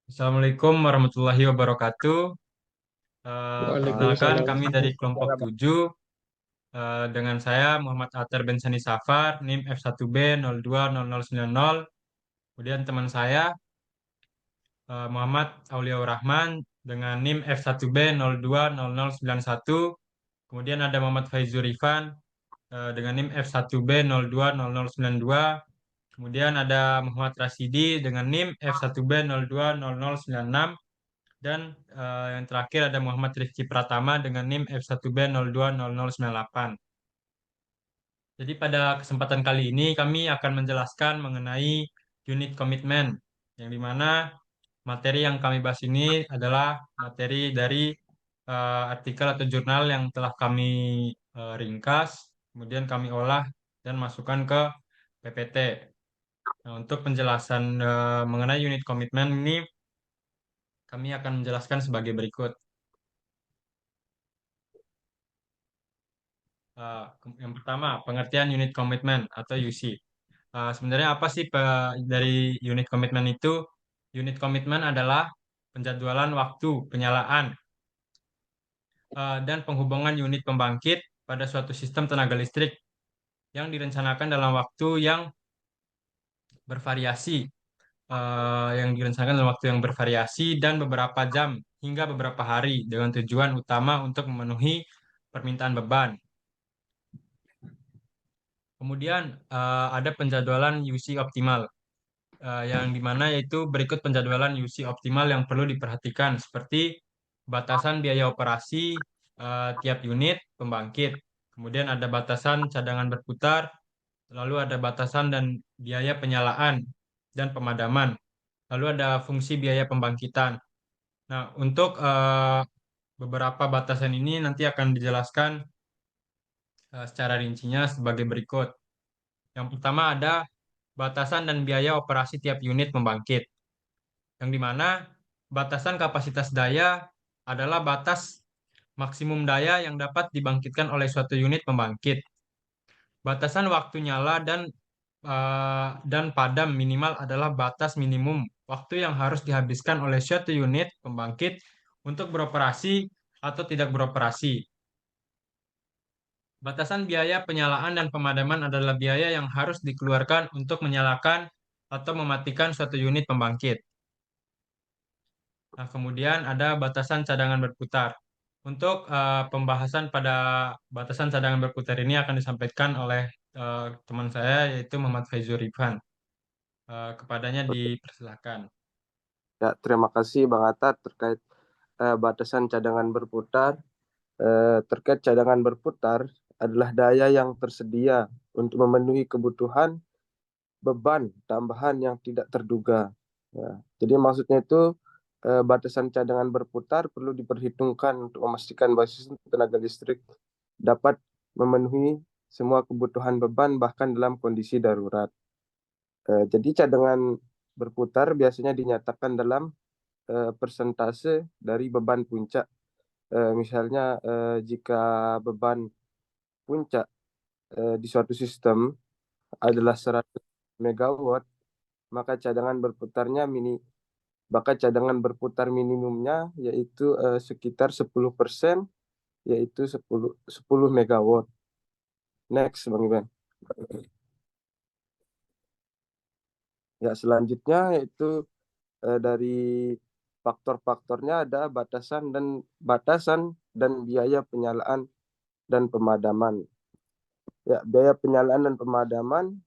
Assalamualaikum warahmatullahi wabarakatuh. Perkenalkan Waalaikumsalam kami dari kelompok warahmatullahi 7. Dengan saya Muhammad Atar Bensani Safar, NIM F1B 020090. Kemudian teman saya Muhammad Auliaur Rahman dengan NIM F1B 020091. Kemudian ada Muhammad Faizur Rifan dengan NIM F1B 020092. Kemudian ada Muhammad Rasidi dengan NIM F1B 020096. Dan yang terakhir ada Muhammad Rifki Pratama dengan NIM F1B 020098. Jadi pada kesempatan kali ini kami akan menjelaskan mengenai unit komitmen, yang dimana materi yang kami bahas ini adalah materi dari artikel atau jurnal yang telah kami ringkas, kemudian kami olah dan masukkan ke PPT. Nah, untuk penjelasan mengenai unit komitmen ini, kami akan menjelaskan sebagai berikut. Yang pertama, pengertian unit komitmen atau UC. Sebenarnya apa sih dari unit komitmen itu? Unit komitmen adalah penjadwalan waktu penyalaan dan penghubungan unit pembangkit pada suatu sistem tenaga listrik yang direncanakan dalam waktu yang bervariasi, yang bervariasi dan beberapa jam hingga beberapa hari dengan tujuan utama untuk memenuhi permintaan beban. Kemudian ada penjadwalan UC optimal, yang dimana yaitu berikut penjadwalan UC optimal yang perlu diperhatikan seperti batasan biaya operasi tiap unit pembangkit, kemudian ada batasan cadangan berputar, lalu ada batasan dan biaya penyalaan dan pemadaman, lalu ada fungsi biaya pembangkitan. Nah, untuk beberapa batasan ini nanti akan dijelaskan secara rincinya sebagai berikut. Yang pertama ada batasan dan biaya operasi tiap unit pembangkit, yang dimana batasan kapasitas daya adalah batas maksimum daya yang dapat dibangkitkan oleh suatu unit pembangkit. Batasan waktu nyala dan padam minimal adalah batas minimum waktu yang harus dihabiskan oleh suatu unit pembangkit untuk beroperasi atau tidak beroperasi. Batasan biaya penyalaan dan pemadaman adalah biaya yang harus dikeluarkan untuk menyalakan atau mematikan suatu unit pembangkit. Nah, kemudian ada batasan cadangan berputar. Untuk pembahasan pada batasan cadangan berputar ini akan disampaikan oleh teman saya, yaitu Muhammad Faizur Rifan. Kepadanya dipersilakan. Ya, terima kasih Bang Atta terkait batasan cadangan berputar. Terkait cadangan berputar adalah daya yang tersedia untuk memenuhi kebutuhan beban tambahan yang tidak terduga. Ya, jadi maksudnya itu batasan cadangan berputar perlu diperhitungkan untuk memastikan bahwa sistem tenaga listrik dapat memenuhi semua kebutuhan beban bahkan dalam kondisi darurat. Jadi cadangan berputar biasanya dinyatakan dalam persentase dari beban puncak. Misalnya jika beban puncak di suatu sistem adalah 100 megawatt, maka cadangan berputar minimumnya yaitu sekitar 10%, yaitu 10 megawatt. Next, Bang Iban. Ya, selanjutnya yaitu dari faktor-faktornya ada batasan dan biaya penyalaan dan pemadaman. Ya, biaya penyalaan dan pemadaman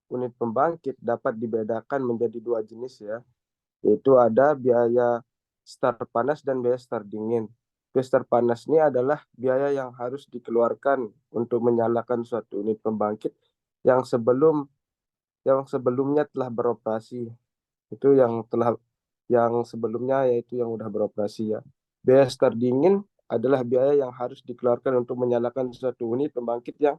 unit pembangkit dapat dibedakan menjadi dua jenis ya, yaitu ada biaya start panas dan biaya start dingin. Biaya start panas ini adalah biaya yang harus dikeluarkan untuk menyalakan suatu unit pembangkit yang sebelumnya telah beroperasi. Itu yang sebelumnya yaitu yang udah beroperasi ya. Biaya start dingin adalah biaya yang harus dikeluarkan untuk menyalakan suatu unit pembangkit yang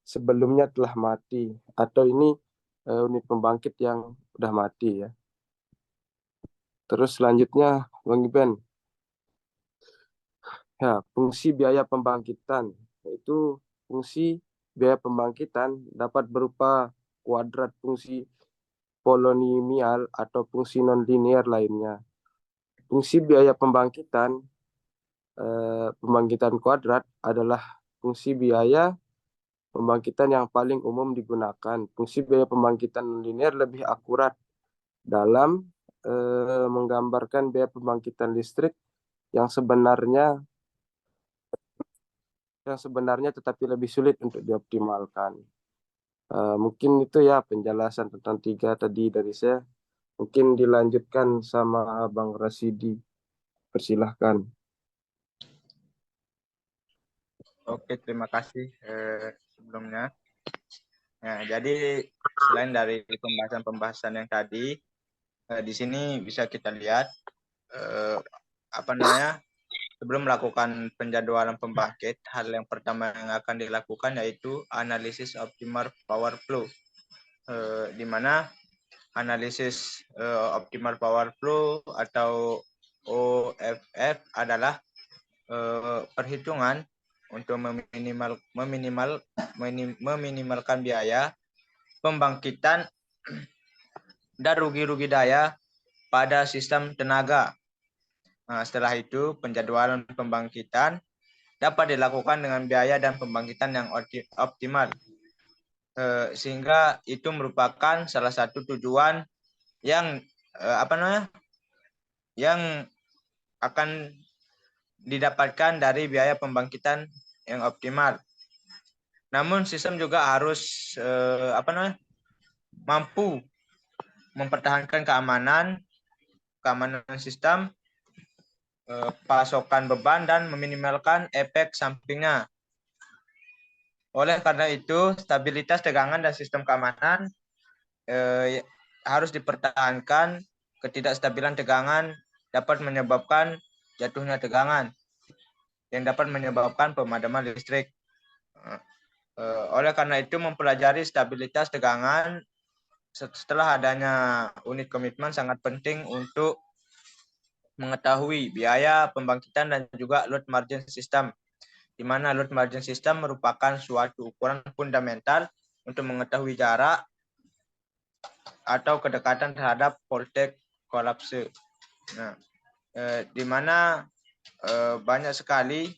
sebelumnya telah mati, atau ini unit pembangkit yang udah mati ya. Terus selanjutnya Bang Iben, ya fungsi biaya pembangkitan, yaitu fungsi biaya pembangkitan dapat berupa kuadrat fungsi polinomial atau fungsi nonlinear lainnya. Fungsi biaya pembangkitan kuadrat adalah fungsi biaya pembangkitan yang paling umum digunakan. Fungsi biaya pembangkitan linear lebih akurat dalam menggambarkan biaya pembangkitan listrik yang sebenarnya tetapi lebih sulit untuk dioptimalkan. Mungkin itu ya penjelasan tentang tiga tadi dari saya. Mungkin dilanjutkan sama Bang Rasidi. Persilahkan. Oke, terima kasih sebelumnya. Nah, jadi selain dari pembahasan-pembahasan yang tadi, di sini bisa kita lihat apa namanya, sebelum melakukan penjadwalan pembangkit, hal yang pertama yang akan dilakukan yaitu analisis optimal power flow, di mana analisis optimal power flow atau OFF adalah perhitungan untuk meminimalkan biaya pembangkitan dan rugi-rugi daya pada sistem tenaga. Nah, setelah itu penjadwalan pembangkitan dapat dilakukan dengan biaya dan pembangkitan yang optimal, sehingga itu merupakan salah satu tujuan yang yang akan didapatkan dari biaya pembangkitan yang optimal. Namun sistem juga harus mampu mempertahankan keamanan sistem, pasokan beban dan meminimalkan efek sampingnya. Oleh karena itu, stabilitas tegangan dan sistem keamanan harus dipertahankan. Ketidakstabilan tegangan dapat menyebabkan jatuhnya tegangan yang dapat menyebabkan pemadaman listrik. Oleh karena itu, mempelajari stabilitas tegangan setelah adanya unit komitmen sangat penting untuk mengetahui biaya pembangkitan dan juga load margin system, di mana load margin system merupakan suatu ukuran fundamental untuk mengetahui jarak atau kedekatan terhadap voltage kolapse. Nah, di mana banyak sekali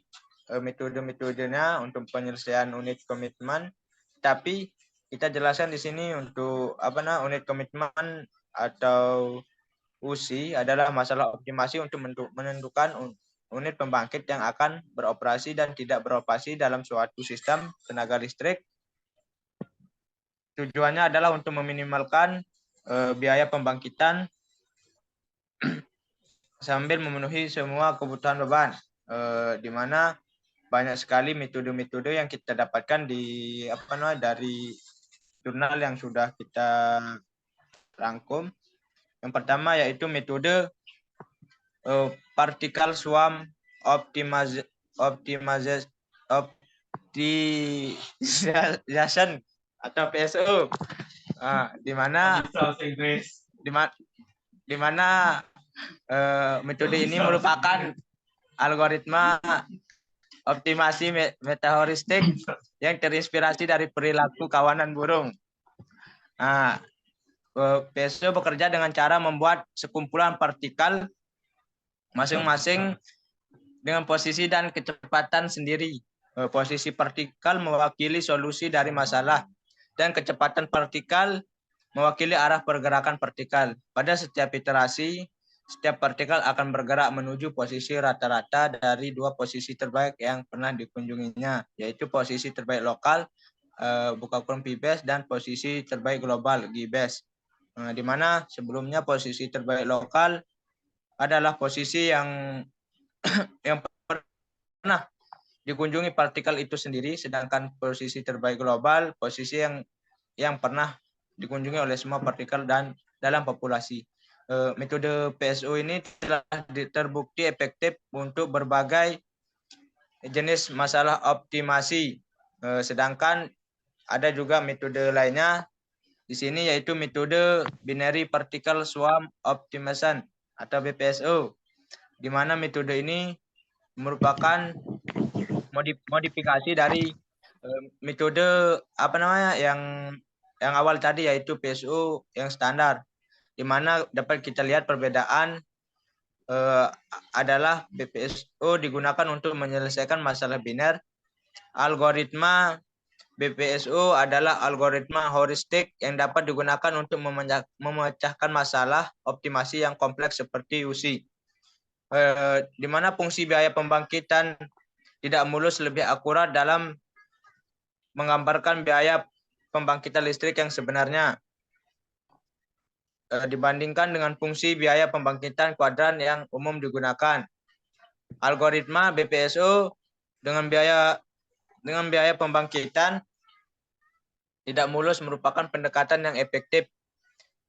metode-metodenya untuk penyelesaian unit komitmen, tapi kita jelaskan di sini untuk unit komitmen atau USI adalah masalah optimasi untuk menentukan unit pembangkit yang akan beroperasi dan tidak beroperasi dalam suatu sistem tenaga listrik. Tujuannya adalah untuk meminimalkan biaya pembangkitan sambil memenuhi semua kebutuhan beban, di mana banyak sekali metode-metode yang kita dapatkan dari jurnal yang sudah kita rangkum. Yang pertama yaitu metode particle swarm optimization atau PSO, di mana metode ini merupakan algoritma optimasi metaheuristik yang terinspirasi dari perilaku kawanan burung. Nah, PSO bekerja dengan cara membuat sekumpulan partikel masing-masing dengan posisi dan kecepatan sendiri. Posisi partikel mewakili solusi dari masalah dan kecepatan partikel mewakili arah pergerakan partikel. Pada setiap iterasi, setiap partikel akan bergerak menuju posisi rata-rata dari dua posisi terbaik yang pernah dikunjunginya, yaitu posisi terbaik lokal buka kurung P-base dan posisi terbaik global G-base. Di mana sebelumnya posisi terbaik lokal adalah posisi yang pernah dikunjungi partikel itu sendiri, sedangkan posisi terbaik global posisi yang pernah dikunjungi oleh semua partikel dan dalam populasi. Metode PSO ini telah terbukti efektif untuk berbagai jenis masalah optimasi. Sedangkan ada juga metode lainnya di sini yaitu metode Binary Particle Swarm Optimization atau BPSO, di mana metode ini merupakan modifikasi dari metode yang awal tadi yaitu PSO yang standar, di mana dapat kita lihat perbedaan adalah BPSO digunakan untuk menyelesaikan masalah biner. Algoritma BPSO adalah algoritma heuristik yang dapat digunakan untuk memecahkan masalah optimasi yang kompleks seperti UC. Di mana fungsi biaya pembangkitan tidak mulus lebih akurat dalam menggambarkan biaya pembangkitan listrik yang sebenarnya dibandingkan dengan fungsi biaya pembangkitan kuadran yang umum digunakan. Algoritma BPSO dengan biaya pembangkitan tidak mulus merupakan pendekatan yang efektif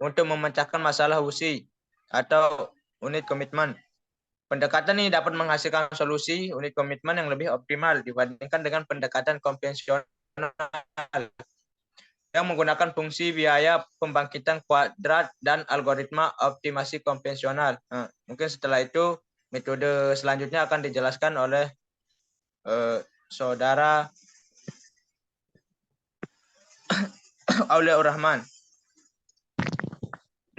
untuk memecahkan masalah UC atau unit komitmen. Pendekatan ini dapat menghasilkan solusi unit komitmen yang lebih optimal dibandingkan dengan pendekatan konvensional yang menggunakan fungsi biaya pembangkitan kuadrat dan algoritma optimasi konvensional. Mungkin setelah itu metode selanjutnya akan dijelaskan oleh saudara Auliaur Rahman.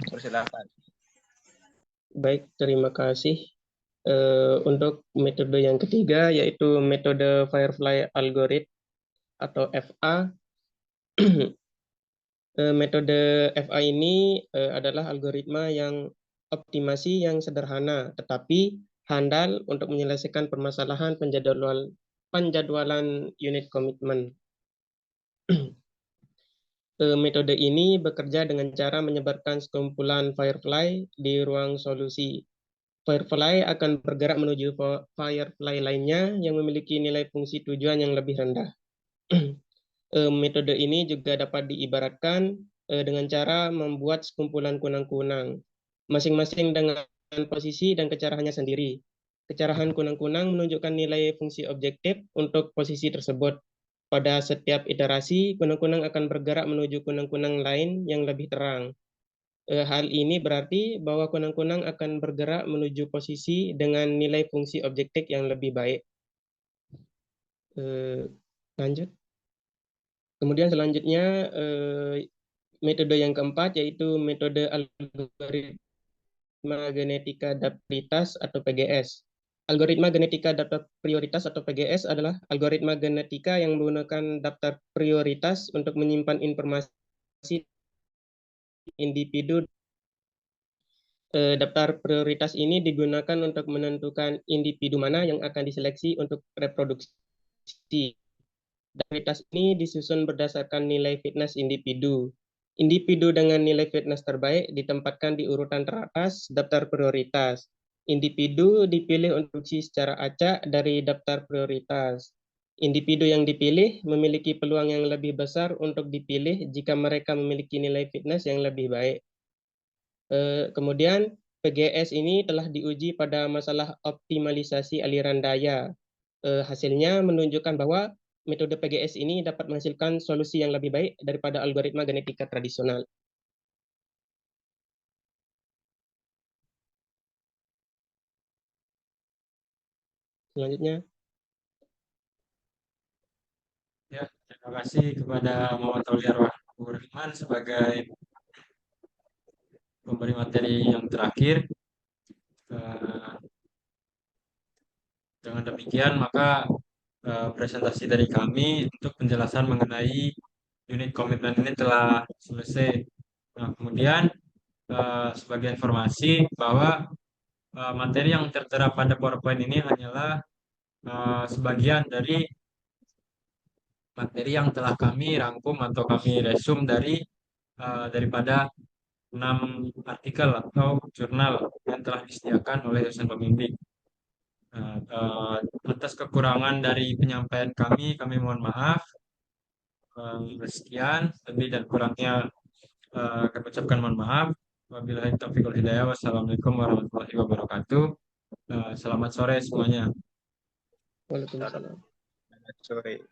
Persilakan. Baik, terima kasih. Untuk metode yang ketiga yaitu metode Firefly Algorithm atau FA. Metode FA ini adalah algoritma yang optimasi yang sederhana tetapi handal untuk menyelesaikan permasalahan penjadwalan unit komitmen. Metode ini bekerja dengan cara menyebarkan sekumpulan Firefly di ruang solusi. Firefly akan bergerak menuju Firefly lainnya yang memiliki nilai fungsi tujuan yang lebih rendah. Metode ini juga dapat diibaratkan dengan cara membuat sekumpulan kunang-kunang, masing-masing dengan posisi dan kecerahannya sendiri. Kecerahan kunang-kunang menunjukkan nilai fungsi objektif untuk posisi tersebut. Pada setiap iterasi, kunang-kunang akan bergerak menuju kunang-kunang lain yang lebih terang. Hal ini berarti bahwa kunang-kunang akan bergerak menuju posisi dengan nilai fungsi objektif yang lebih baik. Lanjut. Kemudian selanjutnya metode yang keempat yaitu metode algoritma genetika daftar prioritas atau PGS. Algoritma genetika daftar prioritas atau PGS adalah algoritma genetika yang menggunakan daftar prioritas untuk menyimpan informasi individu. Daftar prioritas ini digunakan untuk menentukan individu mana yang akan diseleksi untuk reproduksi. Prioritas ini disusun berdasarkan nilai fitness individu. Individu dengan nilai fitness terbaik ditempatkan di urutan teratas daftar prioritas. Individu dipilih untuk secara acak dari daftar prioritas. Individu yang dipilih memiliki peluang yang lebih besar untuk dipilih jika mereka memiliki nilai fitness yang lebih baik. Kemudian PGS ini telah diuji pada masalah optimalisasi aliran daya. Hasilnya menunjukkan bahwa metode PGS ini dapat menghasilkan solusi yang lebih baik daripada algoritma genetika tradisional. Selanjutnya. Ya, terima kasih kepada Muhammad Auliaur Rahman sebagai pemberi materi yang terakhir. Dengan demikian, maka presentasi dari kami untuk penjelasan mengenai unit komitmen ini telah selesai. Nah, kemudian sebagai informasi bahwa materi yang tertera pada PowerPoint ini hanyalah sebagian dari materi yang telah kami rangkum atau kami resume daripada 6 artikel atau jurnal yang telah disediakan oleh dosen pembimbing. Atas kekurangan dari penyampaian kami mohon maaf. Sekian, lebih dan kurangnya kami ucapkan mohon maaf. Wabillahi taufiq wal hidayah. Wassalamualaikum warahmatullahi wabarakatuh. Selamat sore semuanya. Waalaikumsalam. Sore.